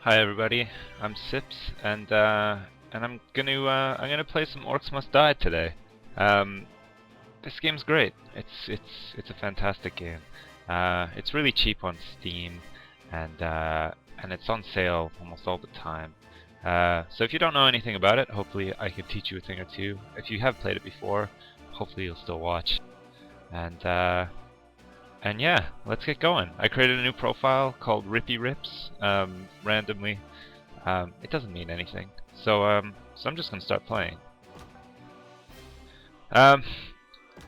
Hi everybody, I'm Sips, and I'm gonna play some Orcs Must Die today. Um, this game's great. It's a fantastic game. It's really cheap on Steam, and it's on sale almost all the time. So if you don't know anything about it, hopefully I can teach you a thing or two. If you have played it before, hopefully you'll still watch. And uh, and yeah, let's get going. I created a new profile called Rippy Rips, randomly. It doesn't mean anything. So I'm just gonna start playing. Um,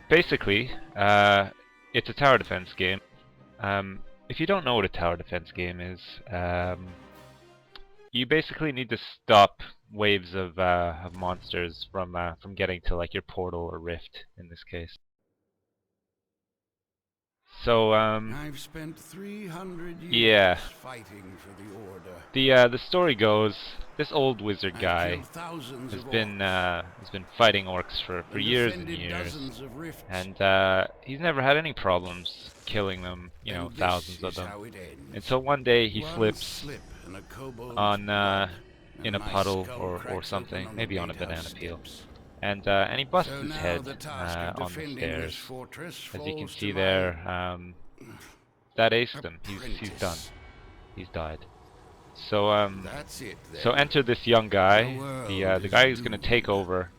Basically, it's a tower defense game. If you don't know what a tower defense game is, you basically need to stop waves of monsters from getting to like your portal or rift in this case. I've spent 300 Yeah. years fighting for the Order. The story goes, this old wizard I've guy killed thousands has of been orcs has been fighting orcs for and years and defended years, dozens of rifts. and he's never had any problems killing them, And thousands this of is them. how it ends. Until one day he One slips slip and a kobold's on blood, in a and my puddle skull or cracks something, open on maybe the on a banana gatehouse peel, steps. and he busts So his now head the task of on the defending stairs. this fortress As you can falls see to there, my that aced him. He's done. apprentice. He's died. So That's it then. so enter this young guy, The world the is guy who's gonna doomed. take over,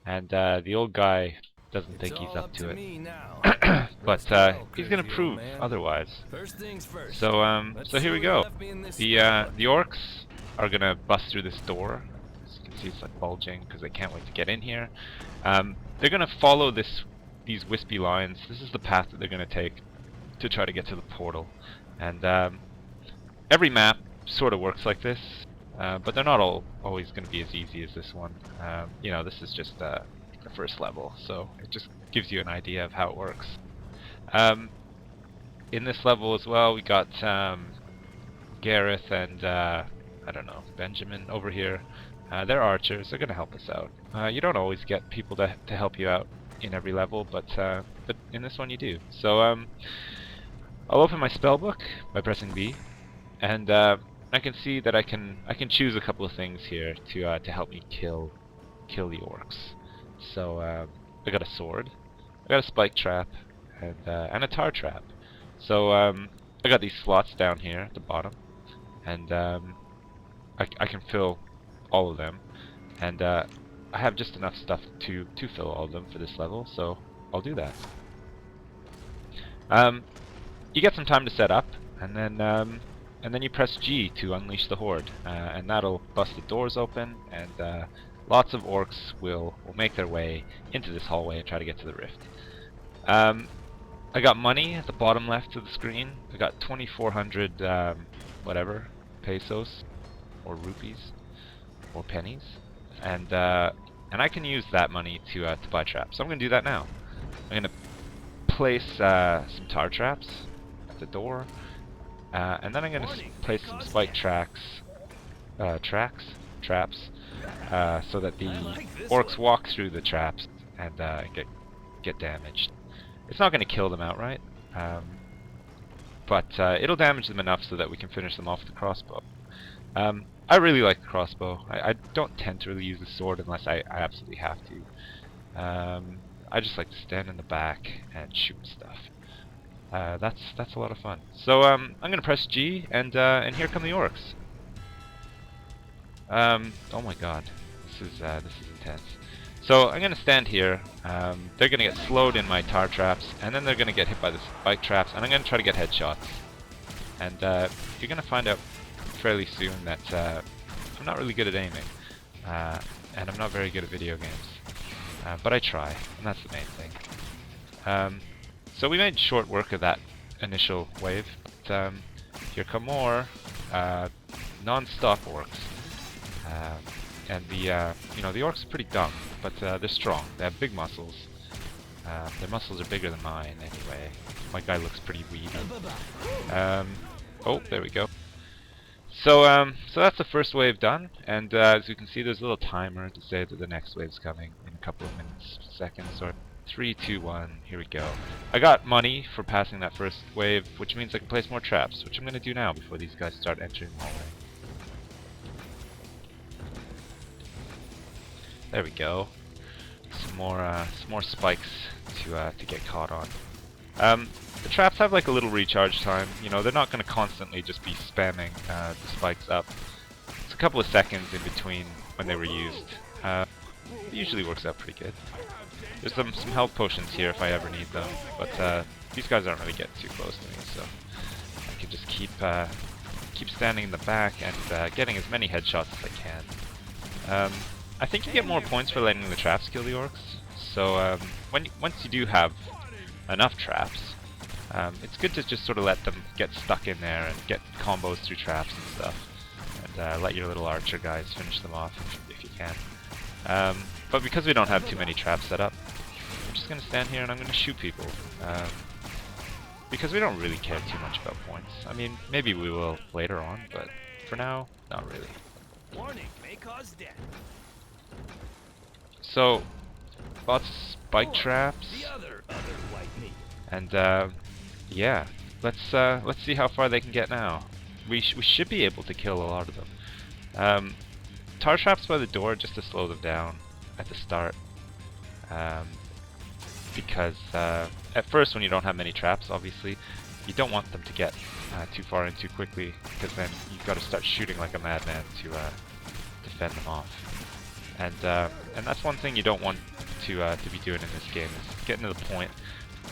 and the old guy doesn't It's think he's all up to it. me now. But Rest well, he's gonna crazy old prove man. otherwise. First things first. So here we go. The orcs are gonna bust through this door. As you can see, it's like bulging because they can't wait to get in here. They're gonna follow these wispy lines. This is the path that they're gonna take to try to get to the portal. And every map sort of works like this, but they're not always gonna be as easy as this one. This is just the first level, so it just gives you an idea of how it works. In this level as well, we got Gareth and I don't know, Benjamin over here. They're archers. They're gonna help us out. You don't always get people to help you out in every level, but in this one you do. So I'll open my spellbook by pressing B, and I can see that I can choose a couple of things here to help me kill the orcs. So I got a sword, I got a spike trap, and a tar trap. So I got these slots down here at the bottom, and I can fill all of them, and I have just enough stuff to fill all of them for this level, so I'll do that. You get some time to set up, and then you press G to unleash the horde, and that'll bust the doors open, and lots of orcs will make their way into this hallway and try to get to the rift. I got money at the bottom left of the screen. I got 2,400 whatever pesos or rupees or pennies, and I can use that money to buy traps. So I'm gonna do that now. I'm gonna place some tar traps at the door, and then I'm gonna place some spike traps, so that the orcs walk through the traps and get damaged. It's not going to kill them outright, but it'll damage them enough so that we can finish them off with the crossbow. I really like the crossbow. I don't tend to really use the sword unless I absolutely have to. I just like to stand in the back and shoot stuff. That's a lot of fun. So I'm going to press G, and here come the orcs. Oh my god, this is intense. So I'm gonna stand here. They're gonna get slowed in my tar traps, and then they're gonna get hit by the spike traps, and I'm gonna try to get headshots. And you're gonna find out fairly soon that I'm not really good at aiming, and I'm not very good at video games. But I try, and that's the main thing. So we made short work of that initial wave. But, here come more non-stop orcs. And the orcs are pretty dumb, but they're strong. They have big muscles. Their muscles are bigger than mine, anyway. My guy looks pretty weedy. Oh, there we go. So that's the first wave done, and as you can see, there's a little timer to say that the next wave's coming in a couple of minutes, seconds, or 3, 2, 1. Here we go. I got money for passing that first wave, which means I can place more traps, which I'm going to do now before these guys start entering the hallway. There we go. Some more spikes to get caught on. The traps have like a little recharge time. You know, they're not going to constantly just be spamming the spikes up. It's a couple of seconds in between when they were used. It usually works out pretty good. There's some health potions here if I ever need them, but these guys aren't really getting too close to me, so I can just keep standing in the back and getting as many headshots as I can. I think you get more points for letting the traps kill the orcs. So once you do have enough traps, it's good to just sort of let them get stuck in there and get combos through traps and stuff, and let your little archer guys finish them off if you can. But because we don't have too many traps set up, I'm just going to stand here and I'm going to shoot people. Because we don't really care too much about points. I mean, maybe we will later on, but for now, not really. Warning, may cause death. So, lots of spike traps, The other white meat. and yeah, let's see how far they can get now. We should be able to kill a lot of them. Tar traps by the door just to slow them down at the start. Because at first, when you don't have many traps, obviously, you don't want them to get too far in too quickly, because then you've got to start shooting like a madman to fend them off. And that's one thing you don't want to be doing in this game, is getting to the point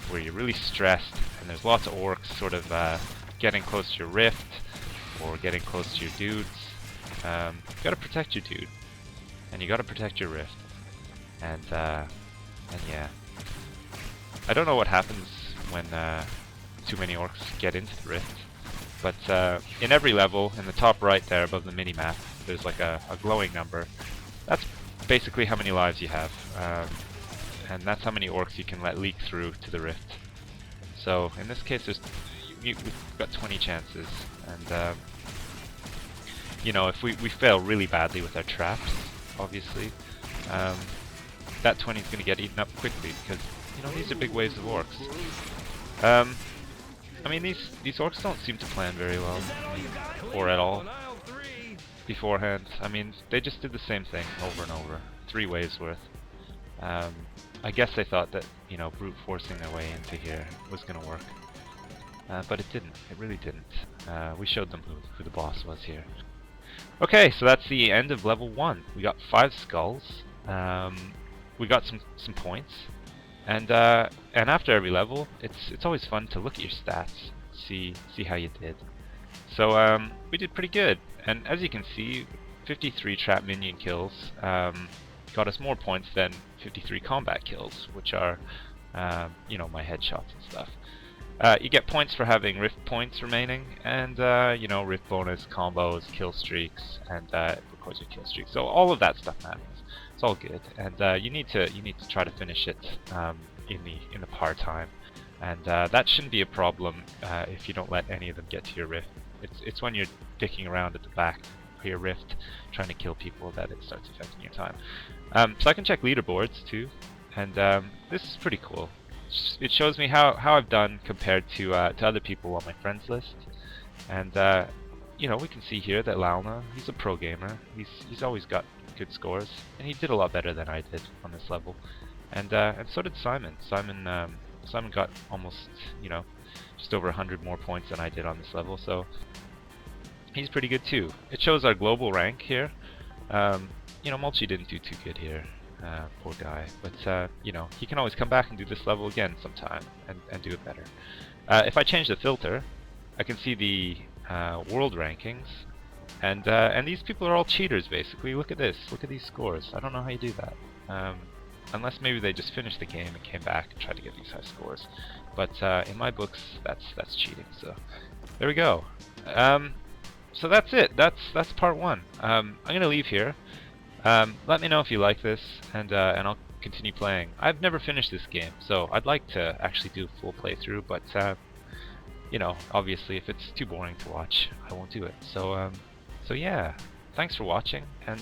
where you're really stressed and there's lots of orcs sort of getting close to your rift or getting close to your dudes. You gotta protect your dude, and you gotta protect your rift, and yeah. I don't know what happens when too many orcs get into the rift, but in every level, in the top right there above the mini-map, there's like a glowing number. That's basically how many lives you have, and that's how many orcs you can let leak through to the rift. So in this case, we've got 20 chances, and you know, if we fail really badly with our traps, obviously, that 20 is going to get eaten up quickly, because you know, these are big waves of orcs. I mean, these orcs don't seem to plan very well, or at all, beforehand. I mean, they just did the same thing over and over, 3 waves worth. I guess they thought that, you know, brute forcing their way into here was going to work, but it didn't. It really didn't. We showed them who the boss was here. Okay, so that's the end of level 1. We got 5 skulls. We got some points. And after every level, it's always fun to look at your stats, see how you did. So we did pretty good, and as you can see, 53 trap minion kills got us more points than 53 combat kills, which are you know, my headshots and stuff. You get points for having rift points remaining, and you know, rift bonus, combos, kill streaks, and it records your kill streaks. So all of that stuff matters. It's all good, and you need to try to finish it in the par time, and that shouldn't be a problem if you don't let any of them get to your rift. It's when you're dicking around at the back of your rift trying to kill people that it starts affecting your time. So I can check leaderboards too, and this is pretty cool. It shows me how I've done compared to other people on my friends list, and you know, we can see here that Lalna, he's a pro gamer. He's always got good scores, and he did a lot better than I did on this level, and so did Simon. Simon got almost, you know, just over 100 more points than I did on this level, so he's pretty good too. It shows our global rank here. You know, Mulchi didn't do too good here, poor guy, but you know, he can always come back and do this level again sometime and do it better. If I change the filter, I can see the world rankings. And these people are all cheaters, basically. Look at this. Look at these scores. I don't know how you do that. Unless maybe they just finished the game and came back and tried to get these high scores. But in my books, that's cheating. So there we go. So that's it. That's part 1. I'm gonna leave here. Let me know if you like this, and I'll continue playing. I've never finished this game, so I'd like to actually do a full playthrough. But you know, obviously, if it's too boring to watch, I won't do it. So. So yeah, thanks for watching, and